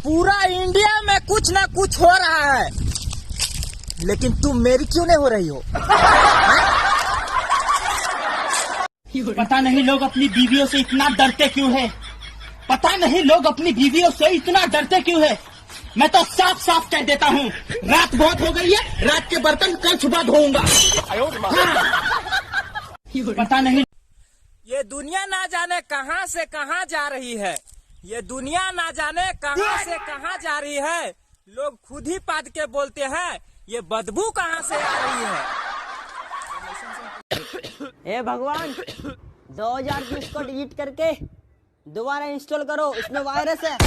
पूरा इंडिया में कुछ ना कुछ हो रहा है, लेकिन तुम मेरी क्यों नहीं हो रही हो? पता नहीं लोग अपनी बीवियों से इतना डरते क्यों है। पता नहीं लोग अपनी बीवियों से इतना डरते क्यों है। मैं तो साफ साफ कह देता हूँ, रात बहुत हो गई है, रात के बर्तन कल सुबह धोऊंगा। पता नहीं ये दुनिया ना जाने कहां से कहां जा रही है। ये दुनिया ना जाने कहां से कहां जा रही है। लोग खुद ही पाद के बोलते हैं, ये बदबू कहां से आ रही है। हे भगवान, 2020 को डिलीट करके दोबारा इंस्टॉल करो, इसमें वायरस है।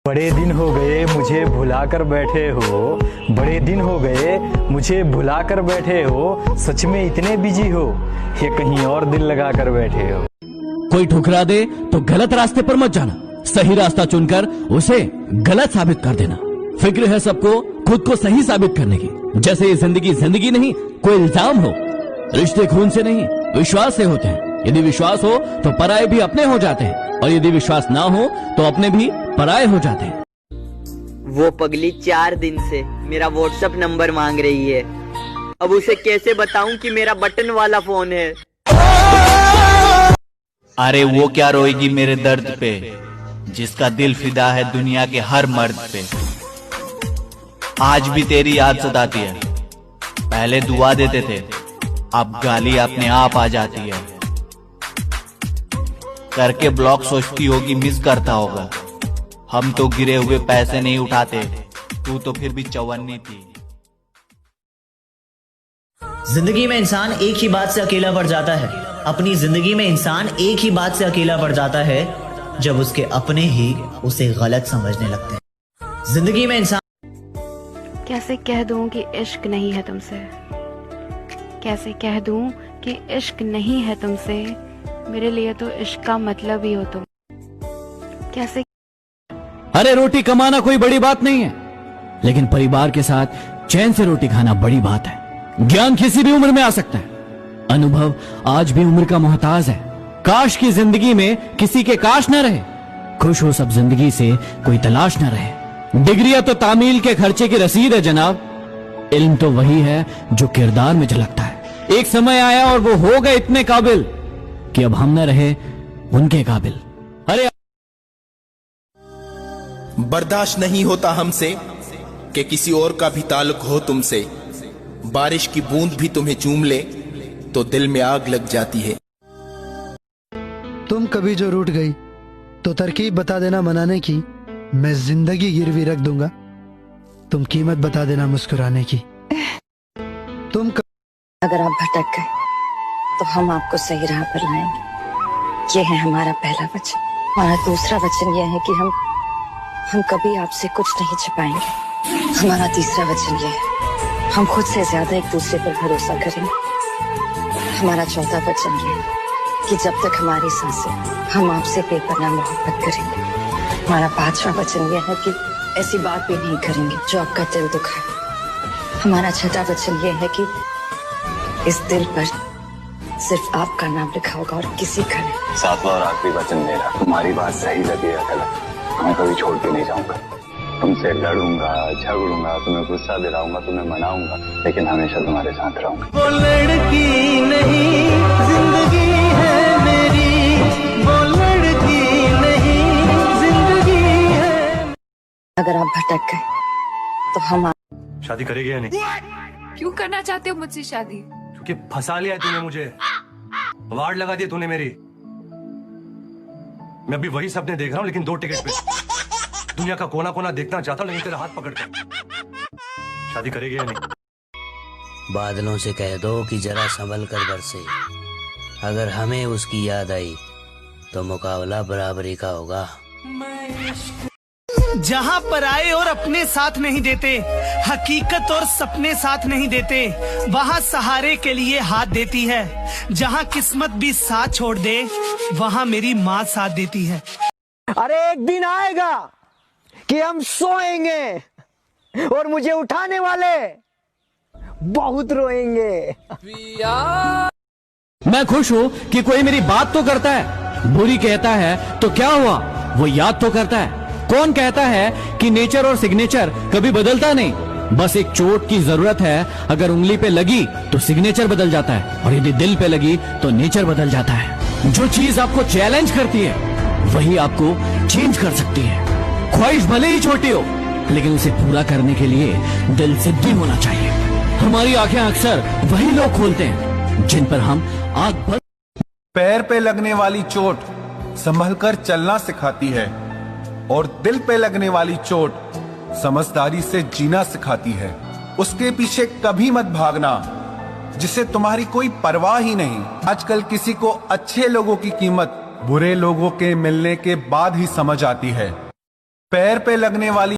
बड़े दिन हो गए मुझे भुला कर बैठे हो, बड़े दिन हो गए मुझे भुला कर बैठे हो, सच में इतने बिजी हो या कहीं और दिल लगा कर बैठे हो। कोई ठुकरा दे तो गलत रास्ते पर मत जाना, सही रास्ता चुनकर उसे गलत साबित कर देना। फिक्र है सबको खुद को सही साबित करने की। जैसे ये जिंदगी नहीं, कोई इल्जाम हो। रिश्ते खून से नहीं, विश्वास से होते हैं। यदि विश्वास हो तो पराये भी अपने हो जाते हैं, और यदि विश्वास ना हो तो अपने भी पराये हो जाते हैं। वो पगली 4 दिन से मेरा व्हाट्सएप नंबर मांग रही है। अब उसे कैसे बताऊं कि मेरा बटन वाला फोन है। अरे वो क्या रोएगी मेरे दर्द पे, जिसका दिल फिदा है दुनिया के हर मर्द पे। आज भी तेरी याद सताती है, पहले दुआ देते थे, अब गाली अपने आप आ जाती है। करके ब्लॉक सोचती होगी मिस करता होगा। हम तो गिरे हुए पैसे नहीं उठाते, तू तो फिर भी चौवन्नी थी। जिंदगी में इंसान एक ही बात से अकेला पड़ जाता है। अपनी जिंदगी में इंसान एक ही बात से अकेला पड़ जाता है, जब उसके अपने ही उसे गलत समझने लगते हैं। जिंदगी में इंसान कैसे कह दूं कि इश्क नहीं है तुमसे, कैसे कह दूं कि इश्क नहीं है तुमसे, मेरे लिए तो इश्क का मतलब ही हो तुम। कैसे अरे रोटी कमाना कोई बड़ी बात नहीं है, लेकिन परिवार के साथ चैन से रोटी खाना बड़ी बात है। ज्ञान किसी भी उम्र में आ सकता है, अनुभव आज भी उम्र का मोहताज है। काश की जिंदगी में किसी के काश न रहे, खुश हो सब जिंदगी से कोई तलाश न रहे। डिग्रियां तो तामील के खर्चे की रसीद है जनाब, इल्म तो वही है जो किरदार में झलकता है। एक समय आया और वो हो गए इतने काबिल कि अब हम न रहे उनके काबिल। अरे बर्दाश्त नहीं होता हमसे कि किसी और का भी ताल्लुक हो तुमसे। बारिश की बूंद भी तुम्हें चूम ले तो दिल में आग लग जाती है। तुम कभी जो रूठ गई तो तरकीब बता देना मनाने की, मैं जिंदगी गिरवी रख दूंगा। तुम कीमत बता देना मुस्कुराने की। तुम अगर आप भटक गए तो हम आपको सही राह पर लाएंगे। ये है हमारा पहला वचन। हमारा दूसरा वचन यह है कि हम कभी आपसे कुछ नहीं छिपाएंगे। हमारा तीसरा वचन ये है, हम खुद से ज्यादा एक दूसरे पर भरोसा करेंगे। हमारा चौथा वचन ये है कि जब तक हमारी सांसें, हम आपसे बेपनाह मोहब्बत करेंगे। हमारा पांचवा वचन यह है कि ऐसी बात भी नहीं करेंगे जो आपका दिल दुखाए। हमारा छठा वचन यह है कि इस दिल पर सिर्फ आपका नाम लिखा होगा और किसी का नहीं। सातवां और आखिरी वचन मेरा, तुम्हारी बात सही लगे या गलत, मैं कभी छोड़ के नहीं जाऊंगा। तुमसे लड़ूंगा, झगड़ूंगा, तुम्हें गुस्सा दिलाऊंगा, तुम्हें मनाऊंगा, लेकिन हमेशा तुम्हारे साथ रहूंगा। वो लड़की नहीं जिंदगी है मेरी, वो लड़की नहीं जिंदगी है। अगर आप भटक गए तो हम शादी करेगी या नहीं? क्यों करना चाहते हो मुझसे शादी? क्योंकि फंसा लिया तूने मुझे, वार्ड लगा दिया तूने मेरी। मैं अभी वही सपने देख रहा हूँ, लेकिन 2 टिकट पे। दुनिया का कोना कोना देखना चाहता हूँ, लेकिन तेरा हाथ पकड़ कर। शादी करेगी या नहीं? बादलों से कह दो कि जरा संभल कर बरसे, अगर हमें उसकी याद आई तो मुकाबला बराबरी का होगा। जहाँ पराये और अपने साथ नहीं देते, हकीकत और सपने साथ नहीं देते, वहाँ सहारे के लिए हाथ देती है। जहाँ किस्मत भी साथ छोड़ दे, वहाँ मेरी माँ साथ देती है। अरे एक दिन आएगा कि हम सोएंगे और मुझे उठाने वाले बहुत रोएंगे। मैं खुश हूँ कि कोई मेरी बात तो करता है, बुरी कहता है तो क्या हुआ, वो याद तो करता है। कौन कहता है कि नेचर और सिग्नेचर कभी बदलता नहीं, बस एक चोट की जरूरत है। अगर उंगली पे लगी तो सिग्नेचर बदल जाता है, और यदि दिल पे लगी तो नेचर बदल जाता है। जो चीज आपको चैलेंज करती है वही आपको चेंज कर सकती है। ख्वाहिश भले ही छोटी हो, लेकिन उसे पूरा करने के लिए दिल सिद्धि होना चाहिए। हमारी आंखें अक्सर वही लोग खोलते हैं जिन पर हम आग बंद। पैर पे लगने वाली चोट संभलकर चलना सिखाती है, और दिल पे लगने वाली चोट समझदारी से जीना सिखाती है। उसके पीछे कभी मत भागना जिसे तुम्हारी कोई परवाह ही नहीं। आजकल किसी को अच्छे लोगों की कीमत बुरे लोगों के मिलने के बाद ही समझ आती है। पैर पे लगने वाली